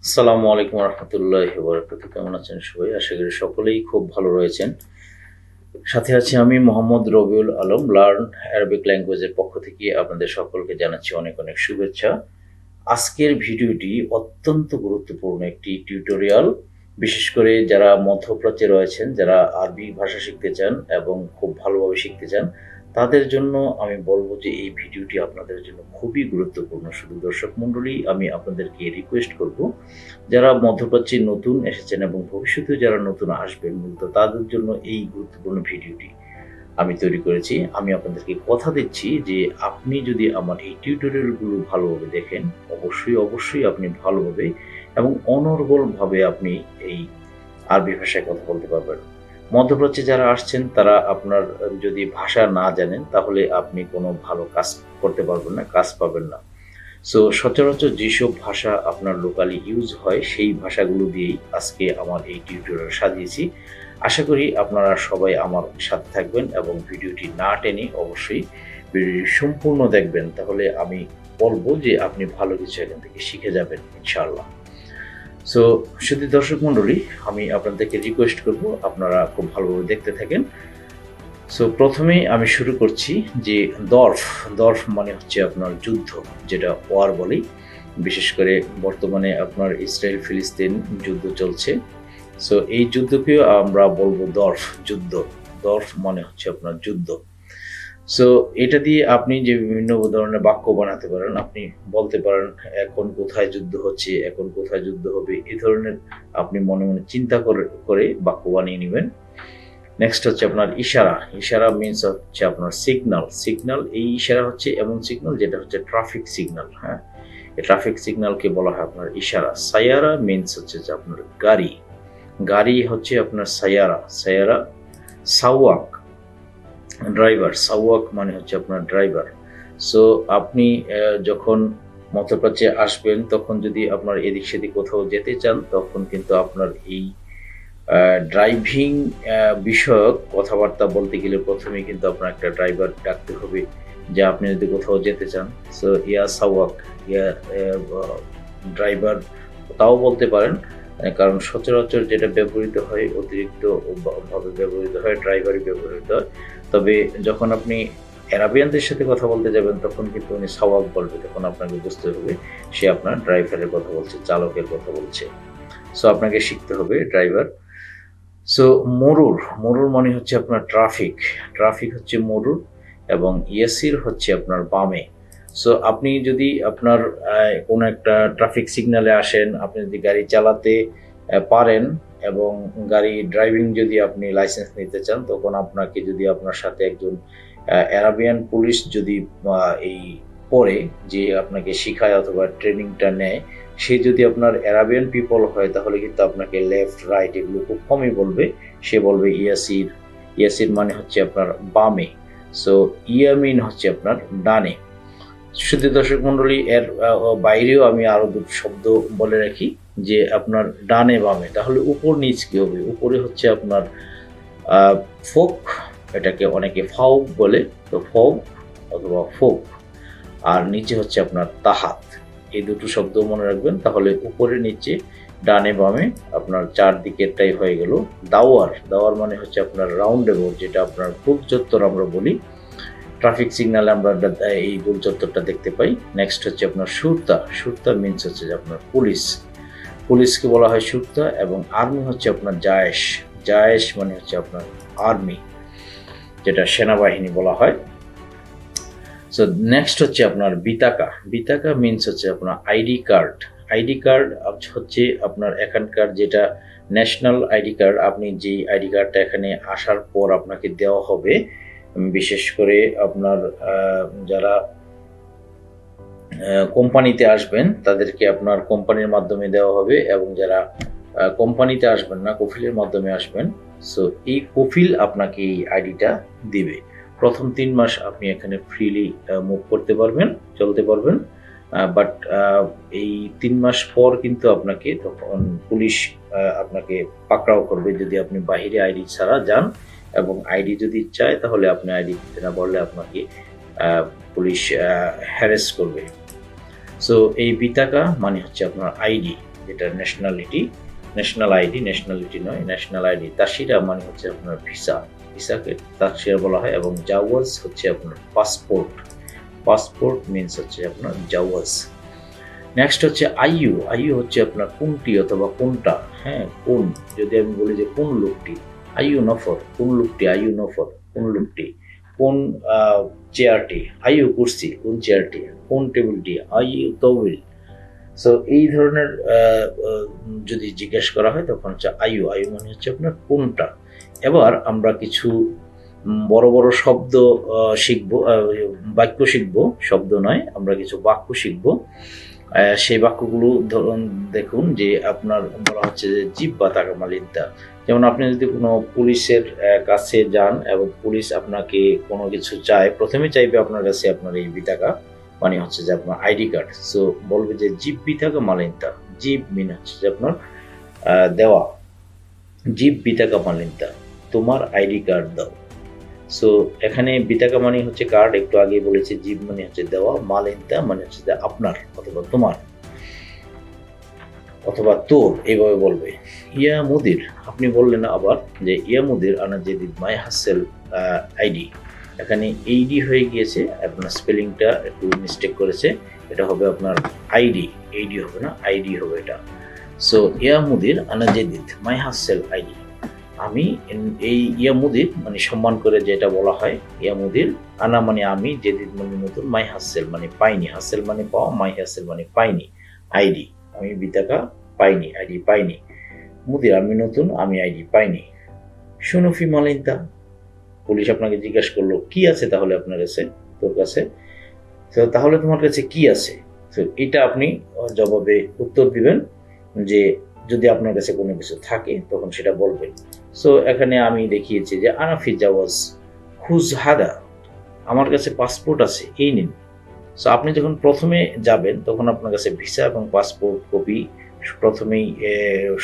আসসালামু আলাইকুম রহমতুল্লাহি ওয়া বারাকাতুহু। কেমন আছেন সবাই? আশা করি সকলেই খুব ভালো রয়েছেন। সাথে আছি আমি মোহাম্মদ রবিউল আলম। লার্ন অ্যারাবিক ল্যাঙ্গুয়েজের পক্ষ থেকে আপনাদের সকলকে জানাচ্ছি অনেক অনেক শুভেচ্ছা। আজকের ভিডিওটি অত্যন্ত গুরুত্বপূর্ণ একটি টিউটোরিয়াল। বিশেষ করে যারা মধ্যপ্রাচ্যে রয়েছেন, যারা আরবি ভাষা শিখতে চান এবং খুব ভালোভাবে শিখতে চান, তাদের জন্য আমি বলব যে এই ভিডিওটি আপনাদের জন্য খুবই গুরুত্বপূর্ণ। শুধু দর্শক মণ্ডলী, আমি আপনাদেরকে রিকোয়েস্ট করব, যারা মধ্যপ্রাচ্যে নতুন এসেছেন এবং ভবিষ্যতে যারা নতুন আসবেন, মূলত তাদের জন্য এই গুরুত্বপূর্ণ ভিডিওটি আমি তৈরি করেছি। আমি আপনাদেরকে কথা দিচ্ছি যে আপনি যদি আমার এই টিউটোরিয়ালগুলো ভালোভাবে দেখেন, অবশ্যই আপনি ভালোভাবে এবং অনর্গলভাবে আপনি এই আরবি ভাষায় কথা বলতে পারবেন। মধ্যপ্রাচ্যে যারা আসছেন তারা আপনার যদি ভাষা না জানেন, তাহলে আপনি কোনো ভালো কাজ করতে পারবেন না, কাজ পাবেন না। সো সচরাচর যেসব ভাষা আপনার লোকালি ইউজ হয়, সেই ভাষাগুলো দিয়েই আজকে আমার এই টিউটোরিয়াল সাজিয়েছি। আশা করি আপনারা সবাই আমার সাথে থাকবেন এবং ভিডিওটি না টেনে অবশ্যই ভিডিওটি সম্পূর্ণ দেখবেন। তাহলে আমি বলবো যে আপনি ভালো কিছু এখান থেকে শিখে যাবেন ইনশাআল্লাহ। সো শুধু দর্শক মণ্ডলী, আমি আপনাদেরকে রিকোয়েস্ট করব আপনারা খুব ভালোভাবে দেখতে থাকেন। সো প্রথমেই আমি শুরু করছি যে দর্ফ মানে হচ্ছে আপনার যুদ্ধ, যেটা ওয়ার বলি। বিশেষ করে বর্তমানে আপনার ইসরায়েল ফিলিস্তিন যুদ্ধ চলছে। সো এই যুদ্ধকেও আমরা বলবো যুদ্ধ। দর্ফ মানে হচ্ছে আপনার যুদ্ধ। সো এটা দিয়ে আপনি যে বিভিন্ন ধরনের বাক্য বানাতে পারেন। আপনি বলতে পারেন, এখন কোথায় যুদ্ধ হচ্ছে, এখন কোথায় যুদ্ধ হবে, এই ধরনের আপনি মনে মনে চিন্তা করে বাক্য বানিয়ে নেবেন। নেক্সট হচ্ছে আপনার ইশারা মিনস হচ্ছে আপনার সিগন্যাল। এই ইশারা হচ্ছে এমন সিগন্যাল যেটা হচ্ছে ট্রাফিক সিগন্যাল। হ্যাঁ, এই ট্রাফিক সিগন্যালকে বলা হয় আপনার ইশারা। সায়ারা মিনস হচ্ছে যে আপনার গাড়ি হচ্ছে আপনার সায়ারা। সাওয়াক সাওয়াক মানে হচ্ছে আপনার ড্রাইভার। সো আপনি যখন মধ্যপ্রাচ্যে আসবেন, তখন যদি আপনার এদিক সেদিক কোথাও যেতে চান, তখন কিন্তু আপনার এই ড্রাইভিং বিষয়ক কথাবার্তা বলতে গেলে প্রথমেই কিন্তু আপনার একটা ড্রাইভার ডাকতে হবে, যে আপনি যদি কোথাও যেতে চান। সো ইয়া সাওয়াক, ইয়া ড্রাইভার, তাও বলতে পারেন। কারণ সচরাচর যেটা ব্যবহৃত হয়, অতিরিক্ত ভাবে ব্যবহৃত হয়, ড্রাইভারই ব্যবহৃত হয়। তবে যখন আপনি অ্যারাবিয়ানদের সাথে কথা বলতে যাবেন, তখন কিন্তু উনি সাওয়াক বলবে, তখন আপনাকে বুঝতে হবে সে আপনার ড্রাইভারের কথা বলছে, চালকের কথা বলছে। সো আপনাকে শিখতে হবে ড্রাইভার। সো মরুর মানে হচ্ছে আপনার ট্রাফিক হচ্ছে মরুর, এবং ইয়াসির হচ্ছে আপনার বামে। সো আপনি যদি আপনার কোনো একটা ট্রাফিক সিগন্যালে আসেন, আপনি যদি গাড়ি চালাতে পারেন এবং গাড়ি ড্রাইভিং যদি আপনি লাইসেন্স নিতে চান, তখন আপনাকে যদি আপনার সাথে একজন অ্যারাবিয়ান পুলিশ যদি এই পড়ে, যে আপনাকে শিখায় অথবা ট্রেনিংটা নেয়, সে যদি আপনার অ্যারাবিয়ান পিপল হয়, তাহলে কিন্তু আপনাকে লেফট রাইট এগুলো খুব কমই বলবে। সে বলবে ইয়াসির মানে হচ্ছে আপনার বামে। সো ইয়ামিন হচ্ছে আপনার ডানে। শুধু দর্শক মন্ডলী, এর বাইরেও আমি আরো দুটো শব্দ বলে রাখি, যে আপনার ডানে বামে, তাহলে উপর নিচ কি হবে? উপরে হচ্ছে আপনার ফোক, এটাকে অনেকে ফাউক বলে, তো ফোক অথবা ফোক। আর নিচে হচ্ছে আপনার তাহাত। এই দুটো শব্দ মনে রাখবেন, তাহলে উপরে নিচে ডানে বামে আপনার চারদিকেরটাই হয়ে গেল। দাওয়ার মানে হচ্ছে আপনার রাউন্ড অ্যাবাউট, যেটা আপনার গোল চত্বর আমরা বলি। ট্রাফিক সিগন্যালে আমরা এই গোল চত্বরটা দেখতে পাই। নেক্সট হচ্ছে আপনার সুরতা মিনস হচ্ছে যে আপনার পুলিশকে বলা হয় সুরতা। এবং আর্মি হচ্ছে আপনার জায়েশ মানে হচ্ছে আপনার আর্মি, যেটা সেনাবাহিনী বলা হয়। সো নেক্সট হচ্ছে আপনার বিতাকা মিনস হচ্ছে আপনার আইডি কার্ড হচ্ছে আপনার এখানকার যেটা ন্যাশনাল আইডি কার্ড। আপনি যে আইডি কার্ডটা এখানে আসার পর আপনাকে দেওয়া হবে, বিশেষ করে আপনার যারা কোম্পানিতে আসবেন, তাদেরকে আপনার কোম্পানির মাধ্যমে দেওয়া হবে, এবং যারা কোম্পানিতে আসবেন না, কফিলের মাধ্যমে আসবেন, সো এই কফিল আপনাকে এই আইডিটা দিবে। প্রথম 3 মাস আপনি এখানে ফ্রিলি মুভ করতে পারবেন, চলতে পারবেন। বাট এই 3 মাস পর কিন্তু আপনাকে তখন পুলিশ আপনাকে পাকড়াও করবে, যদি আপনি বাহিরে আইডি ছাড়া যান। এবং আইডি যদি চায়, তাহলে আপনি আইডি দিতে না পারলে আপনাকে পুলিশ হ্যারেস করবে। সো এই বিতাকা মানে হচ্ছে আপনার আইডি। যেটা ন্যাশনাল আইডি, ন্যাশনালিটি নয়, ন্যাশনাল আইডি। তাসিরা মানে হচ্ছে আপনার ভিসা, ভিসাকে তাসিরা বলা হয়। এবং জাওয়াজ হচ্ছে আপনার পাসপোর্ট, পাসপোর্ট মিনস হচ্ছে আপনার জাওয়াজ। নেক্সট হচ্ছে আইইউ, আইইউ হচ্ছে আপনার কোনটি অথবা কোনটা, হ্যাঁ কোন, যদি আমি বলি যে কোন লোকটি, আইইউ নফর, কোন লোকটি, আইইউ নফর, কোন লোকটি, কোন চেয়ারটি, আইইউ কুরসি, কোন চেয়ারটি, কোন টেবিলটি, আইইউ তৌবিল। সো এই ধরনের যদি জিজ্ঞেস করা হয় তখন হচ্ছে আইইউ, আইইউ মানে হচ্ছে আপনার কোনটা। এবার আমরা কিছু বড় বড় শব্দ শিখবো, বাক্য শিখবো, শব্দ নয়, আমরা কিছু বাক্য শিখবো। সেই বাক্যগুলো ধরুন দেখুন যে আপনার বলা হচ্ছে যে জিব্বা তাকামালিদ্দা। যেমন আপনি যদি কোনো পুলিশের কাছে যান এবং পুলিশ আপনাকে কোনো কিছু চায়, প্রথমে চাইবে আপনার কাছে আপনার এই বিটাকা, মানে হচ্ছে যে আপনার আইডি কার্ড। সো বলবে যে জিপ বিটাকা মালিন্তা, জিপ মিন হচ্ছে যে আপনার দেওয়া, জিপ বিটাকা মালিন্তা, তোমার আইডি কার্ড দাও। সো এখানে বিটাকা মানে হচ্ছে কার্ড, একটু আগে বলেছি। জিপ মানে হচ্ছে দেওয়া, মালিন্তা মানে হচ্ছে যে আপনার অথবা তোমার অথবা তোর, এইভাবে বলবে। ইয়া মুদির, আপনি বললেন আবার যে ইয়া মুদির আনা জেদিদ মাই হাসেল আইডি, এখানে এইডি হয়ে গিয়েছে, আপনার স্পেলিংটা একটু মিস্টেক করেছে, এটা হবে আপনার আইডি, এইডি হবে না, আইডি হবে এটা। সো ইয়া মুদির আনা জেদিদ মাই হাসেল আইডি, আমি এই ইয়া মুদির মানে সম্মান করে যেটা বলা হয়, ইয়া মুদির আনা মানে আমি, জেদিদ মানে নতুন, মাই হাসেল মানে পাইনি, হাসেল মানে পাওয়া, মাই হাসেল মানে পাইনি, আইডি আমি বিটাকা পাইনি, আইডি পাইনি। মুদির আমি নতুন, আমি আইডি পাইনি। শুনুফি মালিন্তা, পুলিশ আপনাকে জিজ্ঞাসা করলো কি আছে তাহলে আপনার কাছে, তোর কাছে, তো তাহলে তোমার কাছে কি আছে। তো এটা আপনি জবাবে উত্তর দিবেন যে যদি আপনার কাছে কোনো কিছু থাকে তখন সেটা বলবেন। সো এখানে আমি দেখিয়েছি যে আনাফি জাওয়াজ খুজ হাদা, আমার কাছে পাসপোর্ট আছে, এই নিন। সো আপনি যখন প্রথমে যাবেন তখন আপনার কাছে ভিসা এবং পাসপোর্ট কপি প্রথমেই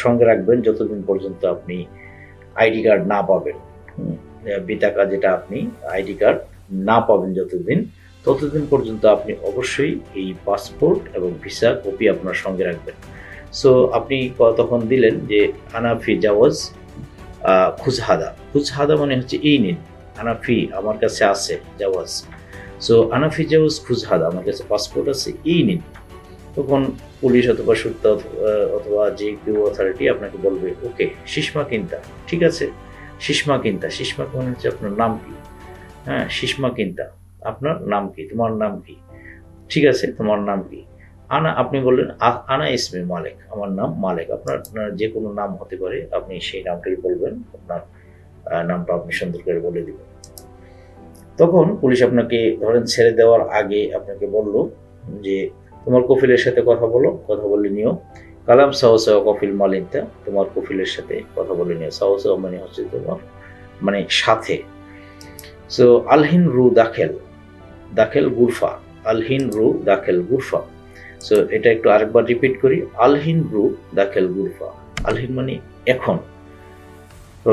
সঙ্গে রাখবেন, যতদিন পর্যন্ত আপনি আইডি কার্ড না পাবেন, বিটাকা যেটা আপনি আইডি কার্ড না পাবেন ততদিন পর্যন্ত আপনি অবশ্যই এই পাসপোর্ট এবং ভিসা কপি আপনার সঙ্গে রাখবেন। সো আপনি তখন দিলেন যে আনাফি জাওয়াজ খুজহাদা, খুজহাদা মানে হচ্ছে এই নিন, আনাফি আমার কাছে আছে জাওয়াজ, সো আনাফি জাওয়াজ খুজহাদা, আমার কাছে পাসপোর্ট আছে, এই নিন। তখন পুলিশ অথবা সূত্র অথবা যে কেউ অথরিটি আপনাকে বলবে ওকে শিসমা কিন্তা, ঠিক আছে শিসমা কিন্তা, শিসমা মানে হচ্ছে আপনার নাম কি, হ্যাঁ শিসমা কিন্তা আপনার নাম কি, তোমার নাম কি, ঠিক আছে তোমার নাম কি। আনা, আপনি বললেন আনা ইসমে মালেক, আমার নাম মালেক, আপনার যে কোনো নাম হতে পারে, আপনি সেই নামটাই বলবেন, আপনার নামটা আপনি সুন্দর করে বলে দিবেন। তখন পুলিশ আপনাকে ধরেন ছেড়ে দেওয়ার আগে আপনাকে বলল যে তোমার কফিলের সাথে কথা বলো, কথা বলে নিও, কালাম সাহসা কফিল মালিনতা, তোমার কফিলের সাথে কথা বলে নিও, সাহসা মানে হচ্ছে তোমার মানে সাথে। সো আলহিন রু দাখেল, দাখেল গুরফা, আলহিন রু দাখেল গুরফা। সো এটা একটু আরেকবার রিপিট করি, আলহিন রু দাখেল গুরফা, আলহিন মানে এখন,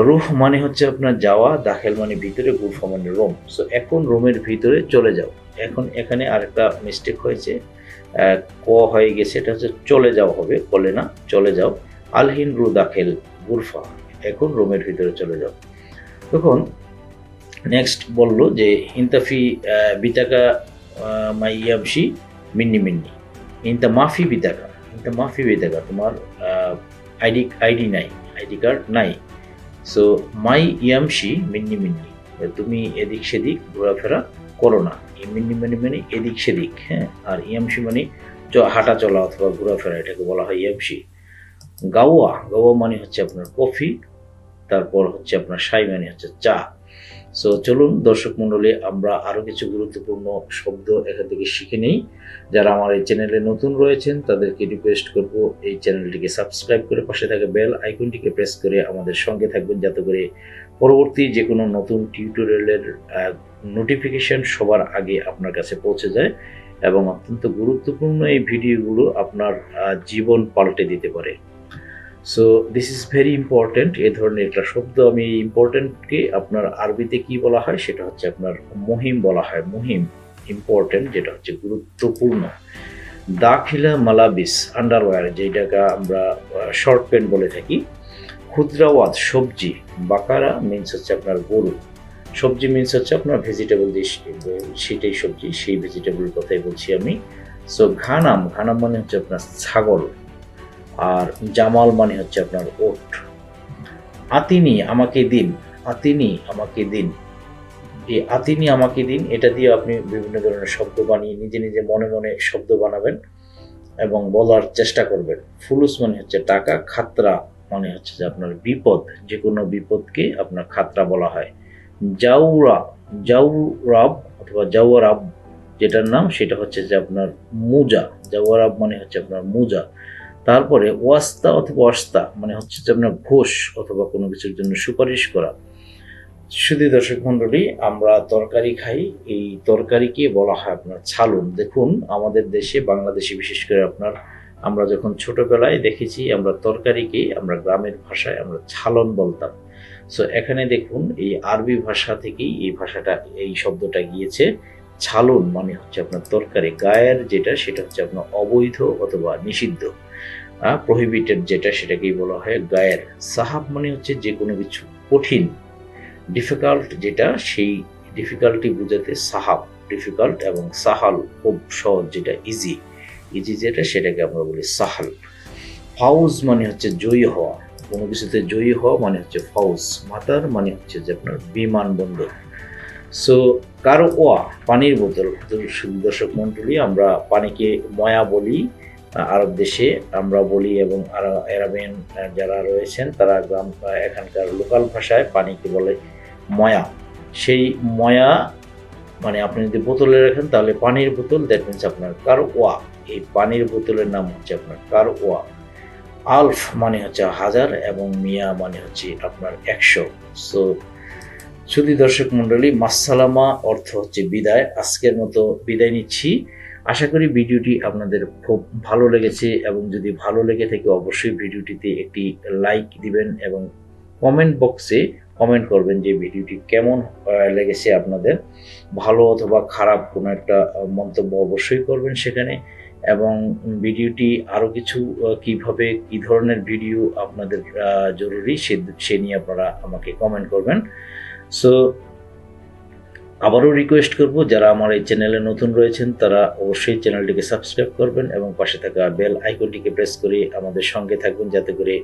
রুহ মানে হচ্ছে আপনার যাওয়া, দাখেল মানে ভিতরে, গুরফা মানে রুম। সো এখন রুমের ভিতরে চলে যাও। এখন এখানে আরেকটা মিস্টেক হয়েছে, ক হয়ে গেছে, এটা হচ্ছে চলে যাও হবে, বলে না, চলে যাও। আলহিন রু দাখেল গুরফা, এখন রুমের ভিতরে চলে যাও। তখন নেক্সট বললো যে ইনতাফি বিতাকা মাইয়াবসি মিন্নি মিন্নি, ইনতা মাফি বিতাকা, ইনতা মাফি বিতাকা, তোমার আইডি নাই, আইডি কার্ড নাই। সো মাই ইয়ামসি মিন্নি মিন্নি, তুমি এদিক সেদিক ঘোরাফেরা করো না, মিন্নি মানে মানে এদিক সেদিক, হ্যাঁ, আর ইয়ামসি মানে হাঁটা চলা অথবা ঘোরাফেরা, এটাকে বলা হয় ইয়ামসি। গাওয়া, গাওয়া মানে হচ্ছে আপনার কফি, তারপর হচ্ছে আপনার শাই মানে হচ্ছে চা। সো চলুন দর্শক মণ্ডলী, আমরা আরো কিছু গুরুত্বপূর্ণ শব্দ এখান থেকে শিখে নেই। যারা আমার এই চ্যানেলে নতুন রয়েছেন তাদেরকে রিকোয়েস্ট করব এই চ্যানেলটিকে সাবস্ক্রাইব করে পাশে থাকা বেল আইকনটিকে প্রেস করে আমাদের সঙ্গে থাকবেন, যাতে করে পরবর্তী যে কোনো নতুন টিউটোরিয়ালের নোটিফিকেশন সবার আগে আপনার কাছে পৌঁছে যায় এবং অত্যন্ত গুরুত্বপূর্ণ এই ভিডিওগুলো আপনার জীবন পাল্টে দিতে পারে। So this is very important. এ ধরনের একটা শব্দ, আমি ইম্পর্টেন্টকে আপনার আরবিতে কি বলা হয় সেটা হচ্ছে আপনার মুহিম বলা হয়, মুহিম, ইম্পর্টেন্ট যেটা হচ্ছে গুরুত্বপূর্ণ। দাখিলা মালাবিস আন্ডারওয়্যার, যেটাকে আমরা শর্ট প্যান্ট বলে থাকি। ক্ষুদ্রাওয়াত সবজি, বাকারা মিন্স হচ্ছে আপনার গরু, সবজি মিন্স হচ্ছে আপনার ভেজিটেবল, যে সেটাই সবজি, সেই ভেজিটেবলের কথাই বলছি আমি। সো ঘানাম, ঘানাম মানে হচ্ছে আপনার ছাগল, আর জামাল মানে হচ্ছে আপনার ওট। আতিনি আমাকে দিন, আতিনি আমাকে দিন, এই আতিনি আমাকে দিন, এটা দিয়ে আপনি বিভিন্ন ধরনের শব্দ বানিয়ে নিজে নিজে মনে মনে শব্দ বানাবেন এবং বলার চেষ্টা করবেন। ফুলুস মানে হচ্ছে টাকা, খাতরা মানে হচ্ছে যে আপনার বিপদ, যে কোনো বিপদকে আপনার খাতরা বলা হয়। জাউরা, জাউরাব অথবা জাওয়ারাব যেটার নাম, সেটা হচ্ছে যে আপনার মুজা। জাওয়ারাব মানে হচ্ছে আপনার মুজা। তারপরে ওয়াস্তা অথবা অস্তা মানে হচ্ছে যে আপনার ঘোষ অথবা কোনো কিছুর জন্য সুপারিশ করা। শুধু দর্শক মন্ডলী, আমরা তরকারি খাই, এই তরকারিকে বলা হয় আপনার ছালুন। দেখুন আমাদের দেশে, বাংলাদেশে বিশেষ করে আপনার, আমরা যখন ছোটবেলায় দেখেছি আমরা তরকারিকে আমরা গ্রামের ভাষায় আমরা ছালন বলতাম। সো এখানে দেখুন এই আরবি ভাষা থেকেই এই ভাষাটা, এই শব্দটা গিয়েছে। ছালুন মানে হচ্ছে আপনার তরকারি, গায়ের যেটা সেটা হচ্ছে আপনার অবৈধ অথবা নিষিদ্ধ, প্রহিবিটেড যেটা, সেটাকেই বলা হয় গায়ের। সাহাব মানে হচ্ছে যে কোনো কিছু কঠিন, ডিফিকাল্ট যেটা, সেই ডিফিকাল্টি বোঝাতে সাহাব ডিফিকাল্ট, এবং সাহাল খুব সহজ যেটা, ইজি, ইজি যেটা সেটাকে আমরা বলি সাহাল। ফাউজ মানে হচ্ছে জয়ী হওয়া, কোনো কিছুতে জয়ী হওয়া মানে হচ্ছে ফাউজ। মাতার মানে হচ্ছে যে আপনার বিমানবন্দর। সো কারো ওয়া পানির বোতল। দর্শক মন্ডলী, আমরা পানিকে ময়া বলি আরব দেশে, আমরা বলি, এবং আরাবিয়ান যারা রয়েছেন তারা গ্রাম এখানকার লোকাল ভাষায় পানিকে বলে ময়া। সেই ময়া মানে আপনি যদি বোতলে রাখেন তাহলে পানির বোতল, দ্যাট মিনস আপনার কার ওয়া, এই পানির বোতলের নাম হচ্ছে আপনার কার ওয়া। আলফ মানে হচ্ছে হাজার, এবং মিয়া মানে হচ্ছে আপনার 100। সো শুধু দর্শক মন্ডলী, মাসসালামা অর্থ হচ্ছে বিদায়। আজকের মতো বিদায় নিচ্ছি। আশা করি ভিডিওটি আপনাদের খুব ভালো লেগেছে, এবং যদি ভালো লেগে থাকে অবশ্যই ভিডিওটিতে একটি লাইক দিবেন এবং কমেন্ট বক্সে কমেন্ট করবেন যে ভিডিওটি কেমন লেগেছে আপনাদের। ভালো অথবা খারাপ কোনো একটা মন্তব্য অবশ্যই করবেন সেখানে, এবং ভিডিওটি আরও কিছু কিভাবে কী ধরনের ভিডিও আপনাদের জরুরি সে নিয়ে আপনারা আমাকে কমেন্ট করবেন। সো আবারও রিকোয়েস্ট করব, যারা আমার এই চ্যানেলে নতুন রয়েছেন তারা অবশ্যই চ্যানেলটিকে সাবস্ক্রাইব করবেন এবং পাশে থাকা বেল আইকনটিকে প্রেস করে আমাদের সঙ্গে থাকবেন, যাতে করে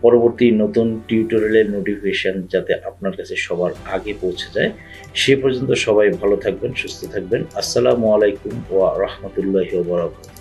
পরবর্তী নতুন টিউটোরিয়ালের নোটিফিকেশন যাতে আপনার কাছে সবার আগে পৌঁছে যায়। সে পর্যন্ত সবাই ভালো থাকবেন, সুস্থ থাকবেন। আসসালামু আলাইকুম ওয়া রাহমাতুল্লাহি ওয়া বারাকাতুহু।